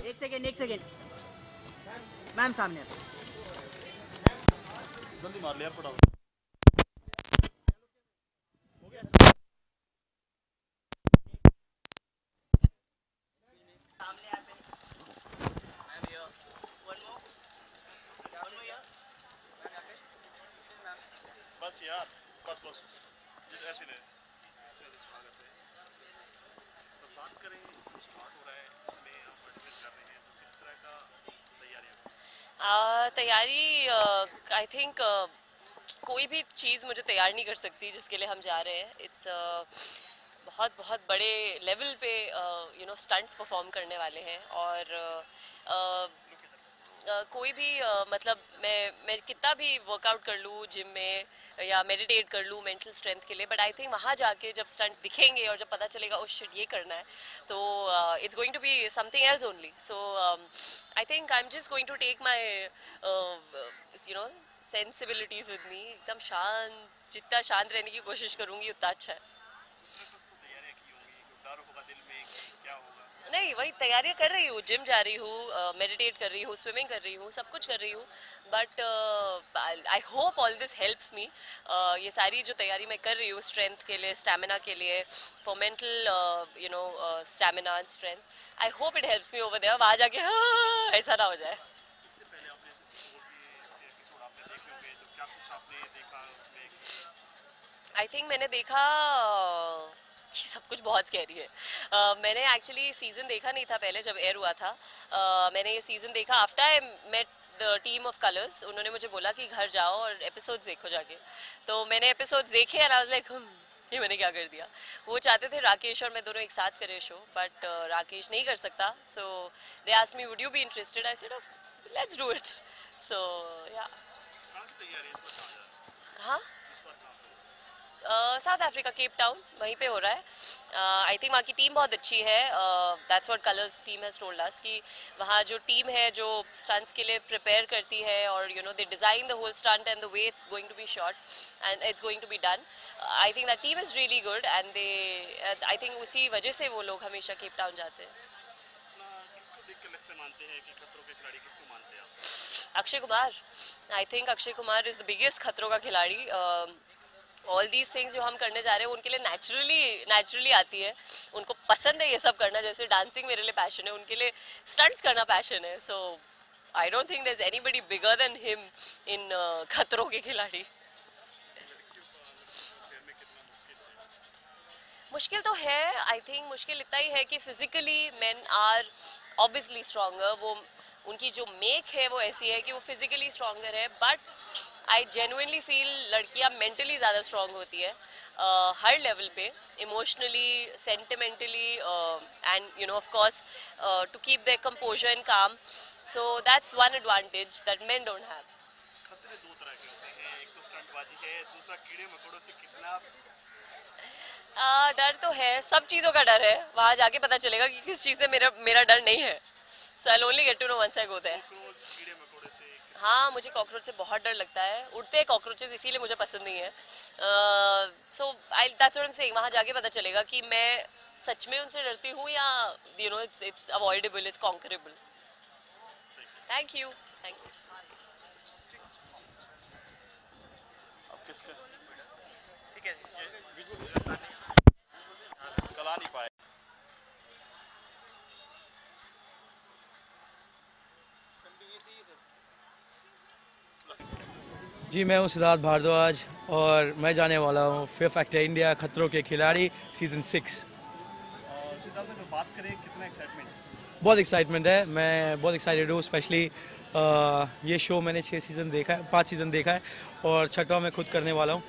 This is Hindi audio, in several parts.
एक सेकेंड मैम सामने जल्दी मार लिया फटाफट। बस यार बस बस ऐसे नहीं तो बात करें स्टार्ट हो रहा है इसमें आप पार्टिसिपेट कर रहे हैं तो किस तरह का तैयारियां तैयारी आई थिंक कोई भी चीज़ मुझे तैयार नहीं कर सकती जिसके लिए हम जा रहे हैं। इट्स बहुत बहुत बड़े लेवल पे स्टंट्स परफॉर्म करने वाले हैं और कोई भी मतलब मैं कितना भी वर्कआउट कर लूँ जिम में या मेडिटेट कर लूँ मेंटल स्ट्रेंथ के लिए, बट आई थिंक वहाँ जाके जब स्टंट्स दिखेंगे और जब पता चलेगा ओ शिट ये करना है तो it's going to be something else only. So I think I am just going to take my sensibilities with me. एकदम शांत, जितना शांत रहने की कोशिश करूँगी उतना अच्छा है। तैयारियां की होंगी डर होगा दिल में कि क्या होगा? नहीं, वही तैयारियां कर रही हूँ, जिम जा रही हूँ, मेडिटेट कर रही हूँ, स्विमिंग कर रही हूँ, सब कुछ कर रही हूँ, but I hope all this helps me. ये सारी जो तैयारी मैं कर रही हूँ स्ट्रेंथ के लिए, स्टैमिना के लिए, for mental stamina and strength, I hope it helps me over there. वहाँ जाके ऐसा ना हो जाए। इससे पहले आपने एपिसोड आपने देखे होंगे तो क्या कुछ आपने देखा उसमें? आई थिंक मैंने देखा कि सब कुछ बहुत स्कैरी है। मैंने एक्चुअली सीज़न देखा नहीं था पहले जब एयर हुआ था। मैंने ये सीज़न देखा after I met the team of Colors. उन्होंने मुझे बोला कि घर जाओ और एपिसोड्स देखो जाके, तो मैंने एपिसोड्स देखे एंड आई वाज लाइक ये मैंने क्या कर दिया। वो चाहते थे राकेश और मैं दोनों एक साथ करें शो, बट राकेश नहीं कर सकता। So they asked me would you be interested, I said let's do it. So yeah. कहाँ की तैयारी है इस बार? हाँ, साउथ अफ्रीका, केप टाउन, वहीं पे हो रहा है। आई थिंक वहाँ की टीम बहुत अच्छी है। That's what colours team has told us कि वहाँ जो टीम है जो स्टंट्स के लिए प्रिपेयर करती है और they design the whole stunt and the way it's going to be shot and it's going to be done. I think that team is really good and they I think उसी वजह से वो लोग हमेशा केप टाउन जाते हैं। किसको देख के लक्ष्य मानते हैं कि खतरों के खिलाड़ी किसको मानते हैं आप? अक्षय कुमार। आई think Akshay Kumar is the biggest खतरों का खिलाड़ी। ऑल दीज थिंग्स जो हम करने जा रहे हैं उनके लिए नेचुरली आती है। उनको पसंद है ये सब करना, जैसे डांसिंग मेरे लिए पैशन है, उनके लिए स्टंट्स करना पैशन है। So I don't think there is anybody bigger than him in खतरों के खिलाड़ी। मुश्किल तो है, आई थिंक मुश्किल इतना ही है कि physically men are obviously stronger. वो उनकी जो मेक है वो ऐसी है कि वो फिजिकली स्ट्रॉन्गर है, बट आई जेन्युइनली फील लड़कियां मेंटली ज़्यादा स्ट्रॉन्ग होती है हर लेवल पे, emotionally, sentimentally and of course to keep their composure and calm. So that's one advantage that men don't have. खतरे दो तरह के होते हैं, एक तो स्टंटबाजी है, दूसरा कीड़े मकोड़ों से कितना। डर तो है, सब चीज़ों का डर है। वहाँ जाके पता चलेगा कि किस चीज़ से मेरा डर नहीं है। So I only get to know once I go there. कीड़े मकोड़े से हाँ, मुझे कॉकरोच से बहुत डर लगता है। उड़ते हैं कॉकरोचेस, इसीलिए मुझे पसंद नहीं है। So I that's what I am saying, वहाँ जाके पता चलेगा कि मैं सच में उनसे डरती हूँ या it's avoidable, it's conquerable. Thank you. अब किसका? ठीक है, कल आ नहीं पाए। जी, मैं हूँ सिद्धार्थ भारद्वाज और मैं जाने वाला हूँ फियर फैक्टर इंडिया खतरों के खिलाड़ी सीज़न 6। सिद्धार्थ में बात करें कितना एक्साइटमेंट? बहुत एक्साइटमेंट है, मैं बहुत एक्साइटेड हूँ। स्पेशली ये शो मैंने 5 सीज़न देखा है और 6वां मैं खुद करने वाला हूँ,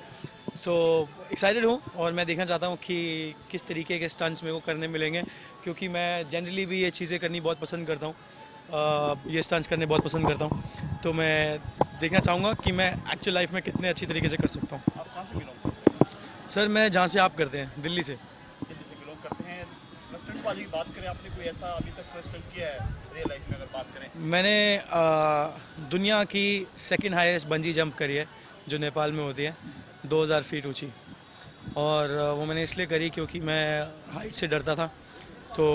तो एक्साइटेड हूँ। और मैं देखना चाहता हूँ कि किस तरीके के स्टंट्स मेरे को करने मिलेंगे, क्योंकि मैं जनरली भी ये चीज़ें करनी बहुत पसंद करता हूँ। ये स्टंट्स करने बहुत पसंद करता हूँ, तो मैं देखना चाहूँगा कि मैं एक्चुअल लाइफ में कितने अच्छी तरीके से कर सकता हूँ। आप कहाँ से बिलोंग करते हैं? सर, मैं जहाँ से आप करते हैं, दिल्ली से। दिल्ली से बिलोंग करते हैं। स्टंटबाजी की बात करें, आपने कोई ऐसा अभी तक कोई स्टंट किया है रियल लाइफ में अगर बात करें? मैंने दुनिया की सेकंड हाईएस्ट बंजी जंप करी है, जो नेपाल में होती है, 2000 फीट ऊंची। और वो मैंने इसलिए करी क्योंकि मैं हाइट से डरता था, तो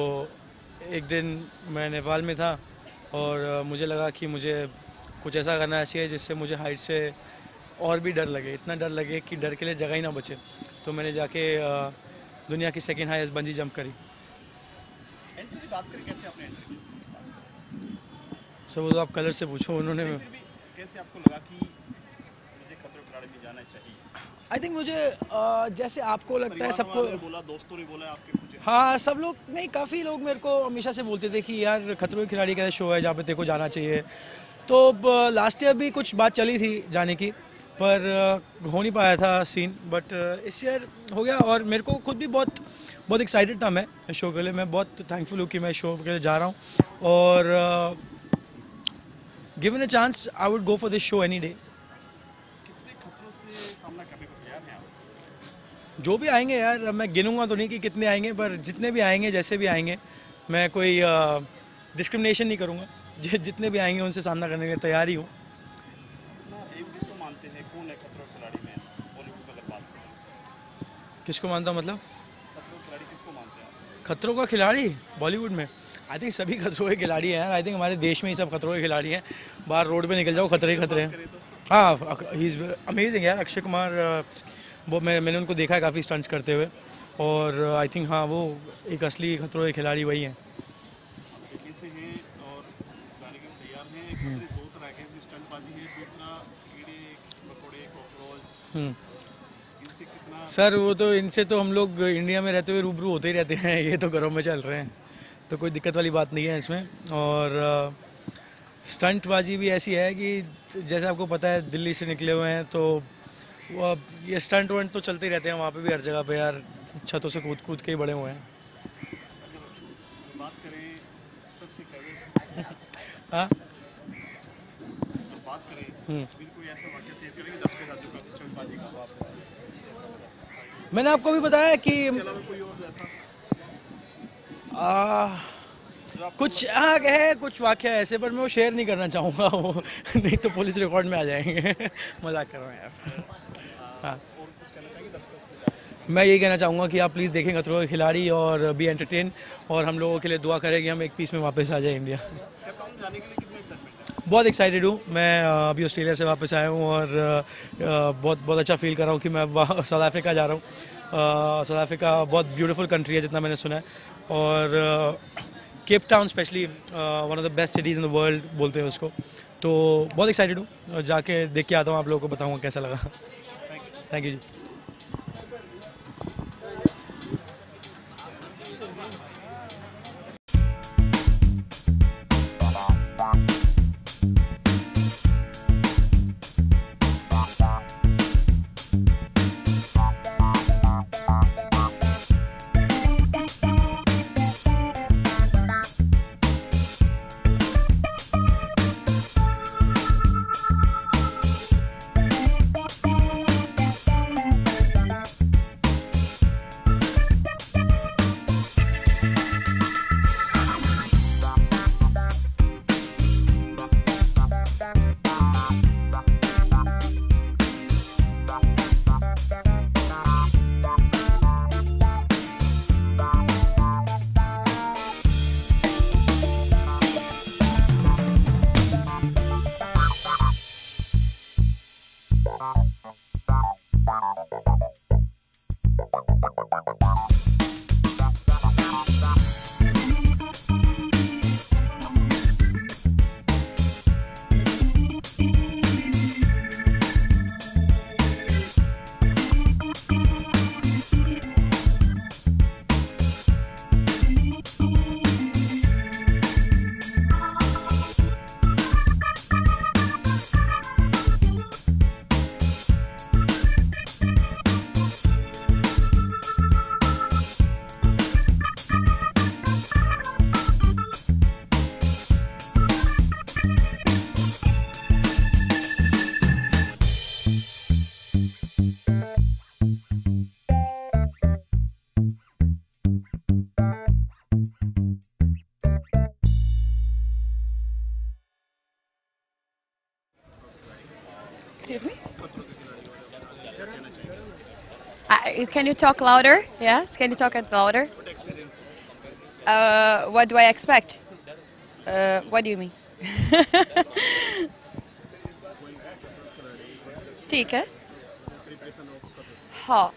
एक दिन मैं नेपाल में था और मुझे लगा कि मुझे कुछ ऐसा करना चाहिए जिससे मुझे हाइट से और भी डर लगे, इतना डर लगे कि डर के लिए जगह ही ना बचे। तो मैंने जाके दुनिया की सेकंड हाईएस्ट बंजी जंप करी। एंट्री की बात करें, कैसे आपने एंट्री की? सर वो तो आप कलर से पूछो। उन्होंने फिर भी कैसे आपको लगा कि मुझे खतरों के खिलाड़ी में जाना चाहिए? आई थिंक मुझे जैसे आपको लगता है परिवार सबको, वालों ने बोला, दोस्तों ने बोला, आपके कुछ? हाँ सब लोग नहीं, काफ़ी लोग मेरे को हमेशा से बोलते थे कि यार खतरों के खिलाड़ी का शो है जहाँ पे तेरे को जाना चाहिए। तो लास्ट ईयर भी कुछ बात चली थी जाने की, पर हो नहीं पाया था सीन, बट इस ईयर हो गया। और मेरे को खुद भी बहुत एक्साइटेड था मैं इस शो के लिए। मैं बहुत थैंकफुल हूँ कि मैं शो के लिए जा रहा हूँ, और given a chance I would go for this show any day. कितने खतरों से सामना करने को तैयार हैं आप? जो भी आएंगे यार, मैं गिनूंगा तो नहीं कि कितने आएंगे, पर जितने भी आएंगे, जैसे भी आएंगे, मैं कोई डिस्क्रिमिनेशन नहीं करूंगा। जितने भी आएंगे उनसे सामना करने के लिए तैयार ही हूँ। एक किसको मानते हैं, कौन है खतरों के खिलाड़ी में बॉलीवुड में अगर बात करें? किसको मानता हूं मतलब? खतरों के खिलाड़ी किसको मानते हैं आप? खतरों का खिलाड़ी बॉलीवुड में आई थिंक सभी खतरों के खिलाड़ी हैं यार। आई थिंक हमारे देश में ही सब खतरों के खिलाड़ी हैं। बाहर रोड पे निकल जाओ, खतरे ही खतरे हैं। हाँ, ही इज़ अमेजिंग यार। अक्षय कुमार, वो मैंने उनको देखा है काफ़ी स्टंट्स करते हुए, और आई थिंक हाँ वो एक असली खतरों के खिलाड़ी वही हैं। देखने से हैं और जाने के लिए तैयार हैं। खतरे दो तरह के, स्टंटबाजी है, दूसरा कीड़े मकोड़े कॉकरोच। इनसे कितना? सर वो तो इनसे तो हम लोग इंडिया में रहते हुए रूबरू होते ही रहते हैं। ये तो घरों में चल रहे हैं, तो कोई दिक्कत वाली बात नहीं है इसमें। और स्टंटबाजी भी ऐसी है कि जैसे आपको पता है दिल्ली से निकले हुए हैं, तो वो ये स्टंट वंट तो चलते ही रहते हैं वहाँ पे भी, हर जगह पे यार। छतों से कूद कूद के ही बड़े हुए हैं। बात करें सबसे पहले, हाँ, बात करें फिर कोई ऐसा वाक्य शेयर करेंगे दर्शकों के साथ जो स्टंटबाजी का हो आप? मैंने आपको भी बताया कि इसके अलावा कोई और ऐसा कुछ हाँ है, कुछ वाक्य ऐसे, पर मैं वो शेयर नहीं करना चाहूँगा वो नहीं तो पुलिस रिकॉर्ड में आ जाएंगे। मजाक कर रहा हूँ यार। हाँ, मैं यही कहना चाहूँगा कि आप प्लीज़ देखें खतरों के खिलाड़ी और बी एंटरटेन, और हम लोगों के लिए दुआ करें कि हम एक पीस में वापस आ जाए इंडिया। जाने के लिए कितने एक्साइटमेंट है? बहुत एक्साइटेड हूँ मैं। अभी ऑस्ट्रेलिया से वापस आया हूँ और बहुत अच्छा फील कर रहा हूँ कि मैं साउथ अफ्रीका जा रहा हूँ। साउथ अफ्रीका बहुत ब्यूटीफुल कंट्री है जितना मैंने सुना है, और Cape Town specially one of the best cities in the world बोलते हैं उसको। तो बहुत एक्साइटेड हूँ, जाके देख के आता हूँ, आप लोगों को बताऊँगा कैसा लगा। Thank you ji. Excuse me? Can you talk louder? Yes, can you talk louder? What do I expect? What do you mean? ठीक है. हाँ.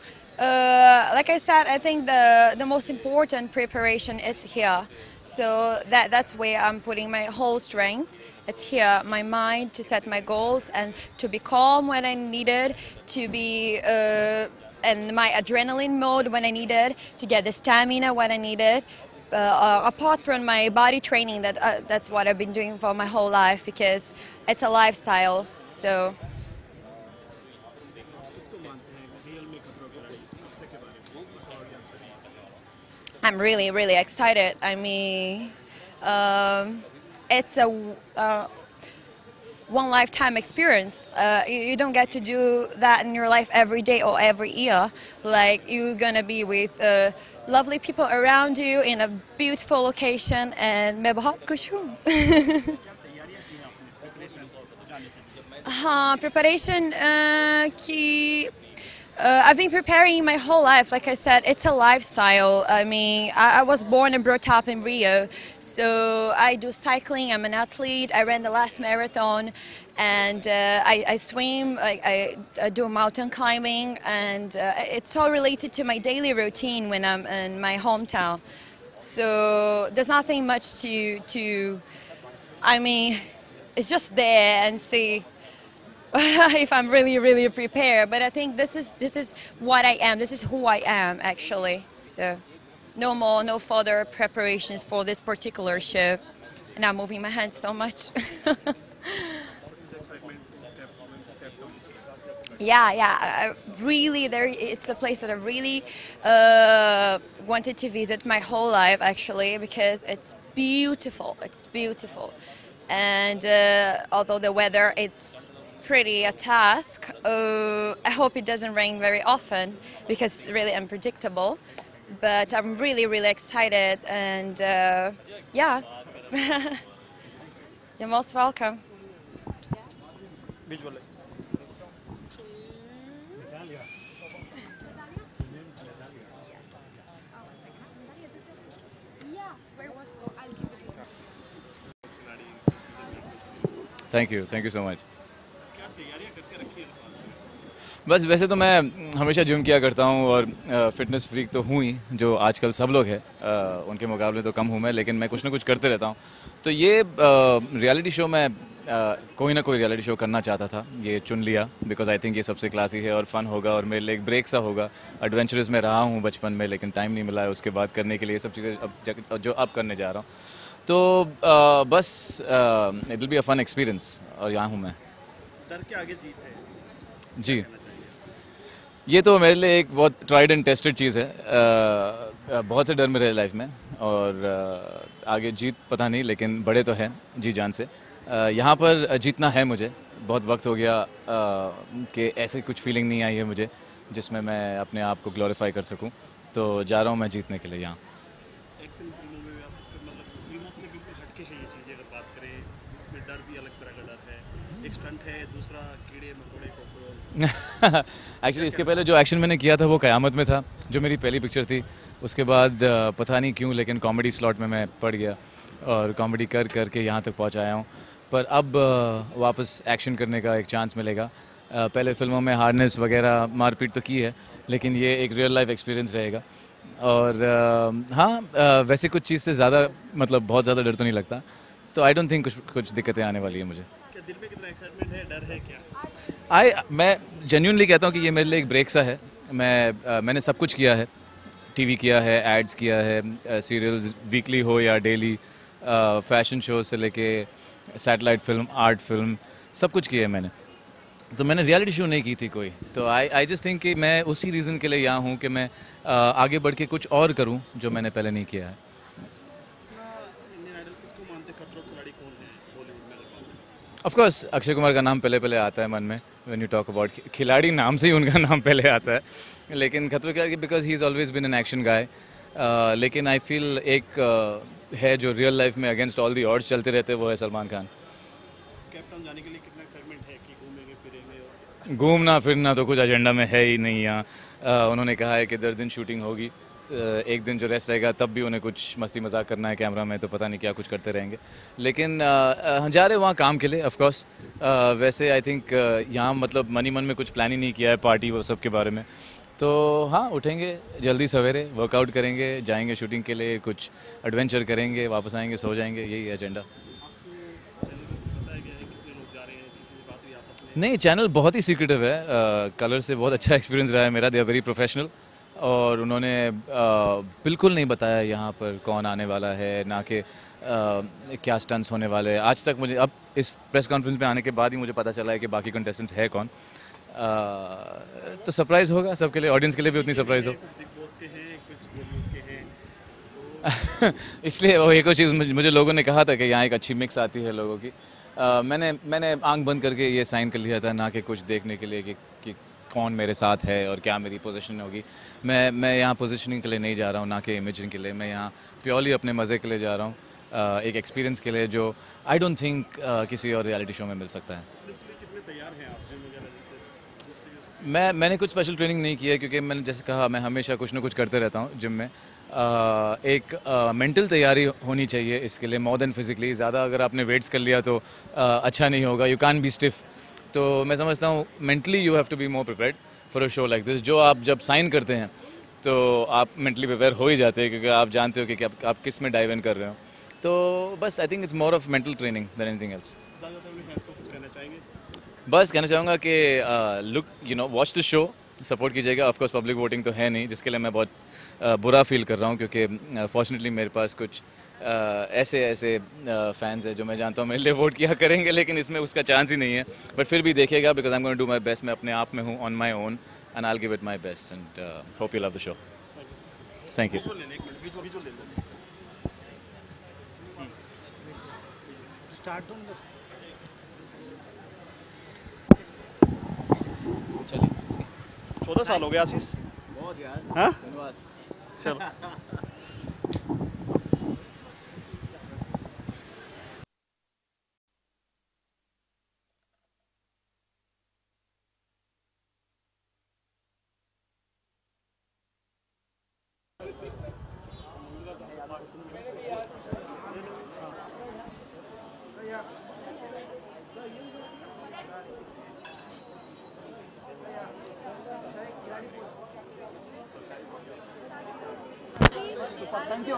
Like I said, I think the most important preparation is here. So that's where I'm putting my whole strength. It's here, my mind, to set my goals and to be calm when I needed, to be in my adrenaline mode when I needed, to get the stamina when I needed. Apart from my body training, that's what I've been doing for my whole life because it's a lifestyle. So. I'm really, really excited. I mean, it's a one lifetime experience. You don't get to do that in your life every day or every year. Like, you're gonna be with lovely people around you in a beautiful location, and मैं बहुत खुश हूँ. हाँ, preparation की. I've been preparing my whole life. Like I said, it's a lifestyle. I mean, I was born and brought up in Rio. So I do cycling. I'm an athlete. I ran the last marathon. And I swim. I do mountain climbing. And it's all related to my daily routine when I'm in my hometown. So there's nothing much to I mean, it's just there and see if I'm really, really prepared. But I think this is what I am. This is who I am, actually. So no further preparations for this particular show. And I'm moving my hands so much. Yeah. It's a place that I really wanted to visit my whole life, actually, because it's beautiful. It's beautiful. And although the weather, it's pretty a task. I hope it doesn't rain very often because it's really unpredictable. But I'm really, really excited, and yeah, you're most welcome. Thank you so much. बस वैसे तो मैं हमेशा जिम किया करता हूँ और फिटनेस फ्रीक तो हूँ ही, जो आजकल सब लोग हैं, उनके मुकाबले तो कम हूँ मैं, लेकिन मैं कुछ ना कुछ करते रहता हूँ. तो ये रियलिटी शो में कोई ना कोई रियलिटी शो करना चाहता था, ये चुन लिया बिकॉज आई थिंक ये सबसे क्लासी है और फन होगा और मेरे लिए एक ब्रेक सा होगा. एडवेंचरस में रहा हूँ बचपन में, लेकिन टाइम नहीं मिला है उसके बाद करने के लिए सब चीज़ें अब जो अब करने जा रहा हूँ. तो बस it will be a fun experience और यहाँ हूँ मैं. डर के आगे जीत है जी. ये तो मेरे लिए एक बहुत ट्राइड एंड टेस्टेड चीज़ है. बहुत से डर मेरे लाइफ में और आगे जीत पता नहीं, लेकिन बड़े तो हैं जी जान से. यहाँ पर जीतना है मुझे. बहुत वक्त हो गया कि ऐसे कुछ फीलिंग नहीं आई है मुझे जिसमें मैं अपने आप को ग्लोरीफाई कर सकूँ. तो जा रहा हूँ मैं जीतने के लिए यहाँ. एक्शन फिल्मों में आप मतलब फिल्मों से बिल्कुल हटके है ये चीज़ें. अगर बात करें, इसमें डर भी अलग तरह का डर है. एक स्टंट है, दूसरा कीड़े मकोड़े कॉकरोच. एक्चुअली इसके पहले जो एक्शन मैंने किया था वो क़यामत में था, जो मेरी पहली पिक्चर थी. उसके बाद पता नहीं क्यों, लेकिन कॉमेडी स्लॉट में मैं पड़ गया और कॉमेडी कर के यहाँ तक पहुँच आया हूँ. पर अब वापस एक्शन करने का एक चांस मिलेगा. पहले फिल्मों में हार्नेस वगैरह मारपीट तो की है, लेकिन ये एक रियल लाइफ एक्सपीरियंस रहेगा. और हाँ, वैसे कुछ चीज़ से ज़्यादा मतलब बहुत ज़्यादा डर तो नहीं लगता. तो आई डोंट थिंक कुछ दिक्कतें आने वाली है मुझे. क्या दिल में कितना एक्साइटमेंट है, डर है क्या? मैं जेन्युइनली कहता हूँ कि ये मेरे लिए एक ब्रेक सा है. मैंने सब कुछ किया है. टीवी किया है, एड्स किया है, सीरियल्स वीकली हो या डेली, फैशन शो से लेके सैटेलाइट फिल्म, आर्ट फिल्म, सब कुछ किया है मैंने. तो मैंने रियलिटी शो नहीं की थी कोई. तो आई जस्ट थिंक कि मैं उसी रीज़न के लिए यहाँ हूँ कि मैं आगे बढ़ के कुछ और करूँ जो मैंने पहले नहीं किया है. इंडियन आइडल किसको मानते, खतरों के खिलाड़ी कौन है बॉलीवुड में? ऑफ कोर्स अक्षय कुमार का नाम पहले आता है मन में. व्हेन यू टॉक अबाउट खिलाड़ी, नाम से ही उनका नाम पहले आता है. लेकिन खतरों के खिलाड़ी because he is always been an action guy. लेकिन आई फील एक है जो रियल लाइफ में अगेंस्ट ऑल दी ऑड्स चलते रहते हैं, वो है सलमान खान. कैप्टन जाने के लिए कितना एक्साइटमेंट है कि घूमेंगे फिरेंगे? घूमना फिरना तो कुछ एजेंडा में है ही नहीं यहाँ. उन्होंने कहा है कि 10 दिन शूटिंग होगी एक दिन जो रेस्ट रहेगा तब भी उन्हें कुछ मस्ती मजाक करना है कैमरा में, तो पता नहीं क्या कुछ करते रहेंगे। लेकिन हम जा रहे हैं वहाँ काम के लिए ऑफ कोर्स। वैसे आई थिंक यहाँ मतलब मन में कुछ प्लान ही नहीं किया है पार्टी वो सब के बारे में। तो हाँ, उठेंगे जल्दी सवेरे, वर्कआउट करेंगे, जाएंगे शूटिंग के लिए, कुछ एडवेंचर करेंगे, वापस आएंगे, सो जाएंगे, यही है एजेंडा। नहीं, चैनल बहुत ही सीक्रेटिव है। कलर से बहुत अच्छा एक्सपीरियंस रहा है मेरा। दे आर वेरी प्रोफेशनल और उन्होंने बिल्कुल नहीं बताया यहाँ पर कौन आने वाला है, ना कि क्या स्टंट्स होने वाले हैं। आज तक मुझे अब इस प्रेस कॉन्फ्रेंस में आने के बाद ही मुझे पता चला है कि बाकी कंटेस्टेंट्स है कौन। तो सरप्राइज़ होगा सबके लिए, ऑडियंस के लिए भी उतनी सरप्राइज़ हो। इसलिए वो एक और चीज़ मुझे लोगों ने कहा था कि यहाँ एक अच्छी मिक्स आती है लोगों की। मैंने आंख बंद करके ये साइन कर लिया था, ना कि कुछ देखने के लिए कि कौन मेरे साथ है और क्या मेरी पोजीशन होगी। मैं यहाँ पोजीशनिंग के लिए नहीं जा रहा हूँ, ना कि इमेजिंग के लिए। मैं यहाँ प्योरली अपने मज़े के लिए जा रहा हूँ, एक एक्सपीरियंस के लिए जो आई डोंट थिंक किसी और रियलिटी शो में मिल सकता है। मैंने कुछ स्पेशल ट्रेनिंग नहीं की है, क्योंकि मैंने जैसे कहा मैं हमेशा कुछ ना कुछ करते रहता हूँ जिम में। एक मेंटल तैयारी होनी चाहिए इसके लिए, मोर देन फिजिकली। ज़्यादा अगर आपने वेट्स कर लिया तो अच्छा नहीं होगा, यू कैन बी स्टिफ। तो मैं समझता हूँ mentally you have to be more prepared for a show like this. जो आप जब साइन करते हैं तो आप मेंटली प्रिपेयर हो ही जाते हैं, क्योंकि आप जानते हो कि आप किस में डाइव इन कर रहे हो। तो बस I think it's more of mental training than anything else. बस कहना चाहूँगा कि look watch the show, support कीजिएगा। ऑफ कोर्स पब्लिक वोटिंग तो है नहीं, जिसके लिए मैं बहुत बुरा फील कर रहा हूँ, क्योंकि फॉर्चुनेटली मेरे पास कुछ ऐसे फैंस हैं जो मैं जानता हूँ मेरे लिए वोट किया करेंगे, लेकिन इसमें उसका चांस ही नहीं है। बट फिर भी देखिएगा, because I am going to do my best. मैं अपने आप में हूँ, on my own, and I will give it my best and hope you love the show. Thank you. चलिए 14 साल हो गया आशीष। बहुत यार। हाँ? चलो। Thank you.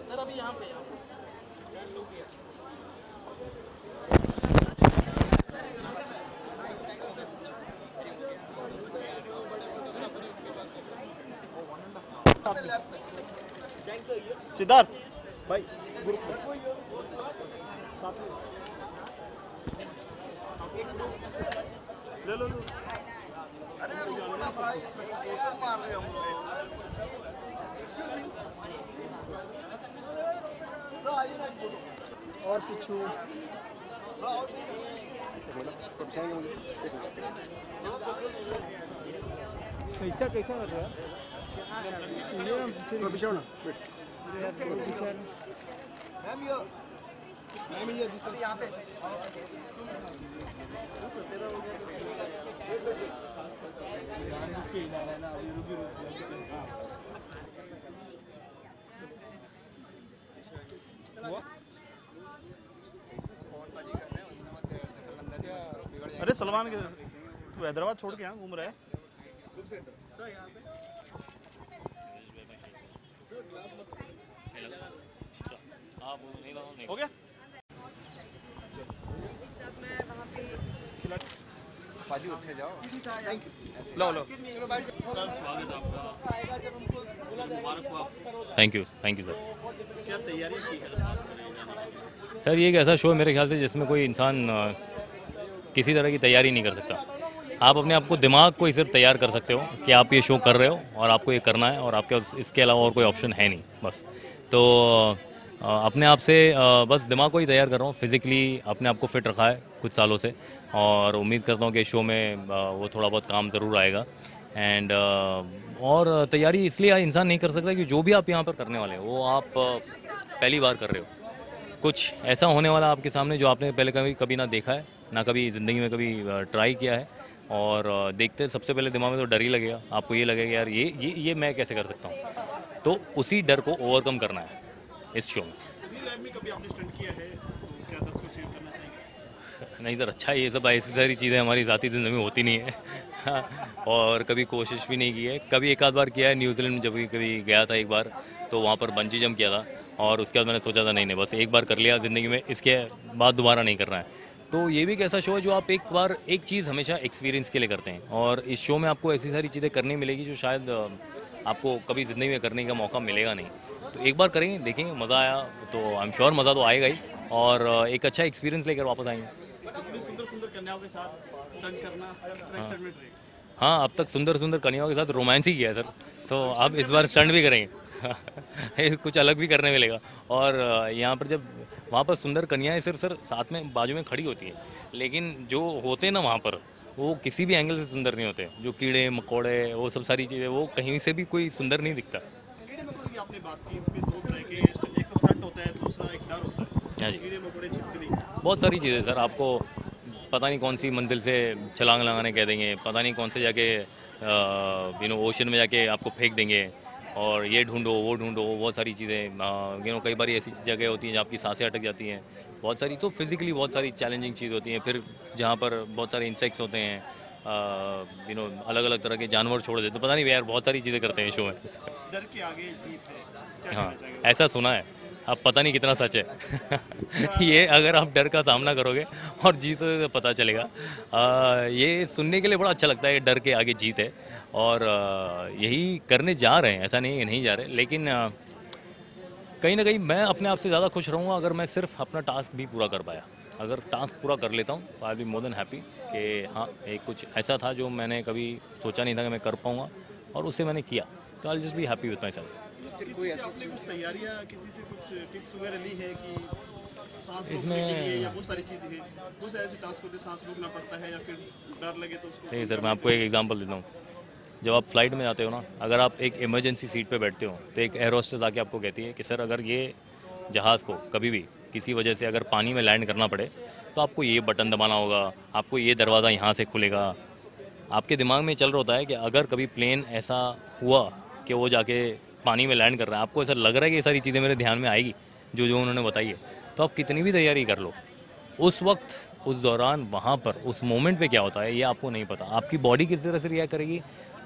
सर अभी यहाँ पे सिद्धार्थ भाई ले लो। और पीछू कैसा कैसा कर रहा है पीछे ना यहाँ पे अरे सलमान के तू हैदराबाद छोड़ के यहाँ घूम रहा है। हो गया। पाजी उठे जाओ। लो लो सर, स्वागत आपका। Thank you sir. क्या तैयारी की है सर? ये एक ऐसा शो है मेरे ख्याल से जिसमें कोई इंसान किसी तरह की तैयारी नहीं कर सकता। आप अपने आप को, दिमाग को ही सिर्फ तैयार कर सकते हो कि आप ये शो कर रहे हो और आपको ये करना है, और आपके इसके अलावा और कोई ऑप्शन है नहीं बस। तो अपने आप से बस दिमाग को ही तैयार कर रहा हूँ, फिज़िकली अपने आप को फिट रखा है कुछ सालों से, और उम्मीद करता हूँ कि शो में वो थोड़ा बहुत काम ज़रूर आएगा। एंड और तैयारी इसलिए इंसान नहीं कर सकता कि जो भी आप यहाँ पर करने वाले हैं वो आप पहली बार कर रहे हो। कुछ ऐसा होने वाला आपके सामने जो आपने पहले कभी ना देखा है, ना कभी ज़िंदगी में कभी ट्राई किया है, और देखते सबसे पहले दिमाग में तो डर ही लगेगा। आपको ये लगेगा यार ये मैं कैसे कर सकता हूँ, तो उसी डर को ओवरकम करना है इस शो में। रियल लाइफ में कभी आपने स्टंट किया है तो क्या दर्शकों शेयर करना चाहेंगे? नहीं सर, अच्छा ये सब ऐसी सारी चीज़ें हमारी ज़ाती ज़िंदगी में होती नहीं है और कभी कोशिश भी नहीं की है। कभी एक आध बार किया है, न्यूजीलैंड में जब भी कभी गया था एक बार, तो वहाँ पर बंजी जंप किया था, और उसके बाद मैंने सोचा था नहीं बस एक बार कर लिया ज़िंदगी में, इसके बाद दोबारा नहीं करना है। तो ये भी एक ऐसा शो है जो आप एक बार एक चीज़ हमेशा एक्सपीरियंस के लिए करते हैं, और इस शो में आपको ऐसी सारी चीज़ें करनी मिलेगी जो शायद आपको कभी ज़िंदगी में करने का मौका मिलेगा नहीं। तो एक बार करेंगे, देखेंगे, मज़ा आया तो आई एम श्योर मज़ा तो आएगा ही, और एक अच्छा एक्सपीरियंस लेकर वापस आएंगे। इतनी सुंदर सुंदर कन्याओं के साथ स्टंट करना कितना एक्साइटमेंट रहेगा? हाँ, अब तक सुंदर सुंदर कन्याओं के साथ रोमांस ही किया है सर, तो अब इस बार स्टंट भी करेंगे कुछ अलग भी करने मिलेगा। और यहाँ पर जब वहाँ पर सुंदर कन्याएं सिर्फ सर साथ में बाजू में खड़ी होती हैं, लेकिन जो होते हैं ना वहाँ पर, वो किसी भी एंगल से सुंदर नहीं होते। जो कीड़े मकोड़े वो सब सारी चीज़ें, वो कहीं से भी कोई सुंदर नहीं दिखता। कीड़े मकोड़े की आपने बात की, इसमें दो तरह के एक तो स्टंट होता है, दूसरा एक डर होता है। हाँ जी, कीड़े मकोड़े छिपकली, बहुत सारी चीज़ें सर, आपको पता नहीं कौन सी मंजिल से छलांग लगाने कह देंगे, पता नहीं कौन से जाके ओशन में जाके आपको फेंक देंगे, और ये ढूंढो वो ढूंढो, बहुत सारी चीज़ें कई बार ऐसी जगह होती हैं जहाँ आपकी सांसें अटक जाती हैं, बहुत सारी, तो फिज़िकली बहुत सारी चैलेंजिंग चीज़ होती हैं। फिर जहाँ पर बहुत सारे इंसेक्ट्स होते हैं, अलग अलग तरह के जानवर छोड़ देते, तो पता नहीं यार बहुत सारी चीज़ें करते हैं शो में। डर के आगे जीत है, क्या हाँ, कहना चाहेंगे? ऐसा सुना है, अब पता नहीं कितना सच है ये अगर आप डर का सामना करोगे और जीतोगे तो पता चलेगा। ये सुनने के लिए बड़ा अच्छा लगता है, डर के आगे जीत है, और यही करने जा रहे हैं, ऐसा नहीं है नहीं जा रहे, लेकिन कहीं ना कहीं मैं अपने आप से ज़्यादा खुश रहूँगा अगर मैं सिर्फ अपना टास्क भी पूरा कर पाया। अगर टास्क पूरा कर लेता हूँ तो आई बी मोर देन हैप्पी कि हाँ, एक कुछ ऐसा था जो मैंने कभी सोचा नहीं था कि मैं कर पाऊँगा, और उसे मैंने किया, तो I just be happy with my self. किसी से आपने कुछ तैयारियां, किसी से कुछ टिप्स वगैरह ली है कि सांस रोकने इसमें- के लिए, या बहुत सारी चीज़ें हैं, बहुत सारे ऐसे टास्क होते हैं सांस रोकना पड़ता है, या फिर डर लगे तो उसको? नहीं सर, मैं आपको एक एग्जांपल देता हूँ। जब आप फ्लाइट में जाते हो ना, अगर आप एक इमरजेंसी सीट पे बैठते हो, तो एक एयर होस्टेस आके आपको कहती है कि सर अगर ये जहाज़ को कभी भी किसी वजह से अगर पानी में लैंड करना पड़े तो आपको ये बटन दबाना होगा, आपको ये दरवाज़ा यहाँ से खुलेगा। आपके दिमाग में चल रहा होता है कि अगर कभी प्लेन ऐसा हुआ कि वो जाके पानी में लैंड कर रहा है, आपको ऐसा लग रहा है कि ये सारी चीज़ें मेरे ध्यान में आएगी जो जो उन्होंने बताई है, तो आप कितनी भी तैयारी कर लो, उस वक्त, उस दौरान, वहाँ पर, उस मोमेंट पे क्या होता है ये आपको नहीं पता। आपकी बॉडी किस तरह से रिएक्ट करेगी,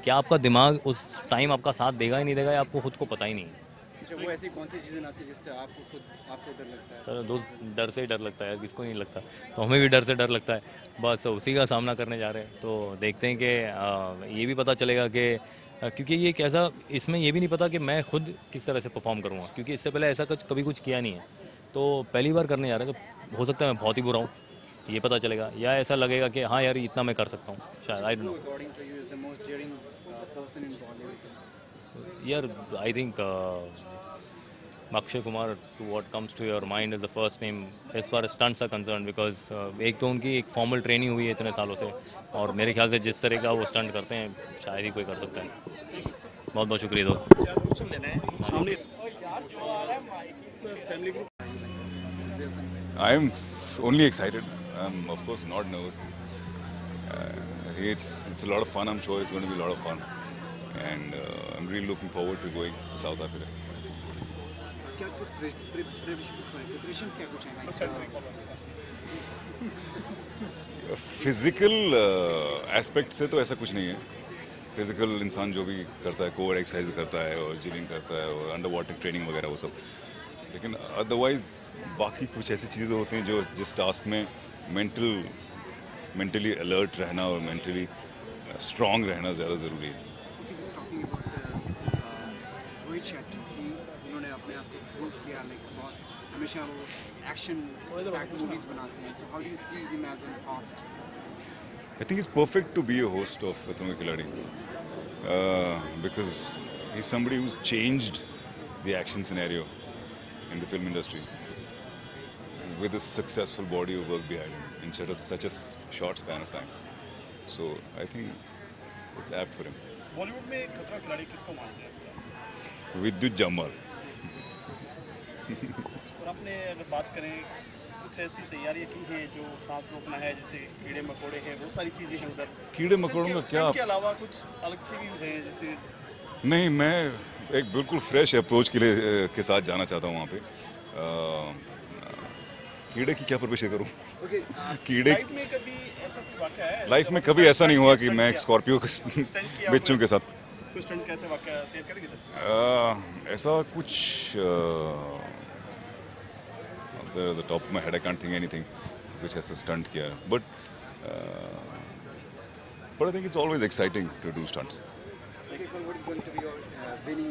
क्या आपका दिमाग उस टाइम आपका साथ देगा ही नहीं देगा, आपको खुद को पता ही नहीं है। अच्छा, वो ऐसी कौन सी चीज़ें ना सी जिससे आपको डर लगता है? सर दोस्त, डर से ही डर लगता है, किसको नहीं लगता, तो हमें भी डर से डर लगता है, बस उसी का सामना करने जा रहे हैं। तो देखते हैं कि ये भी पता चलेगा कि क्योंकि ये कैसा, इसमें ये भी नहीं पता कि मैं खुद किस तरह से परफॉर्म करूँगा, क्योंकि इससे पहले ऐसा कभी कुछ किया नहीं है, तो पहली बार करने जा रहे हैं, तो हो सकता है मैं बहुत ही बुरा हूँ, ये पता चलेगा, या ऐसा लगेगा कि हाँ यार इतना मैं कर सकता हूँ, शायद, I don't know. According to you, is the most daring person in Bollywood? यार I think Akshay Kumar, to what comes to your mind is the first name as far stunts are concerned, because एक तो उनकी एक फॉर्मल ट्रेनिंग हुई है इतने सालों से, और मेरे ख्याल से जिस तरह का वो स्टंट करते हैं शायद ही कोई कर सकता है। बहुत बहुत शुक्रिया दोस्त। क्वेश्चन लेना है सामने sir, family group. I'm only excited. I'm of course not nervous. It's a lot of fun. I'm sure it's going to be a lot of fun, and I'm really looking forward to going to South Africa. क्या कुछ प्रिपरेशंस क्या कुछ हैं? फिजिकल एस्पेक्ट से तो ऐसा कुछ नहीं है। फिजिकल इंसान जो भी करता है, कोर एक्सरसाइज करता है और जिमिंग करता है और अंडर वाटर ट्रेनिंग वगैरह वो सब, लेकिन अदरवाइज बाकी कुछ ऐसी चीज़ें होती हैं जो जिस टास्क में मेंटली अलर्ट रहना और मेंटली स्ट्रांग रहना ज़्यादा ज़रूरी है। Okay, just talking about Rohit Shetty, कि उन्होंने अपने आप को प्रूव किया, लाइक बॉस हमेशा वो एक्शन पैक्ड मूवीज बनाते हैं, so how do you see him as an host? I think he's perfect to be a host of Khatron Ke Khiladi because he's somebody who's changed the action scenario in the film industry with a successful body of work behind him in such a short span of time. So I think it's apt for him. Bollywood में खतरा खिलाड़ी किसको मानते हैं? Vidyut Jammwal. और आपने अगर बात करें कुछ ऐसी तैयारियां की हैं जो सांस रोकना है, जैसे कीड़े मकोड़े हैं, बहुत सारी चीजें हैं उधर। कीड़े मकोड़ों का क्या? के अलावा कुछ अलग से भी हैं जैसे? नहीं, मैं एक बिल्कुल फ्रेश अप्रोच के साथ जाना चाहता हूँ वहाँ पे। कीड़े की क्या प्रिपरेशन करूँ? कीड़े लाइफ में कभी ऐसा कुछ वाकया है? लाइफ में कभी ऐसा नहीं हुआ कि मैं एक स्कॉर्पियो के बच्चों के साथ। कुछ स्टंट कैसे वाकया शेयर करेंगे दर्शक? ऐसा कुछ the top of my head I can't think anything which has a stunt किया, but I think it's always exciting to do stunts. What is going to be your winning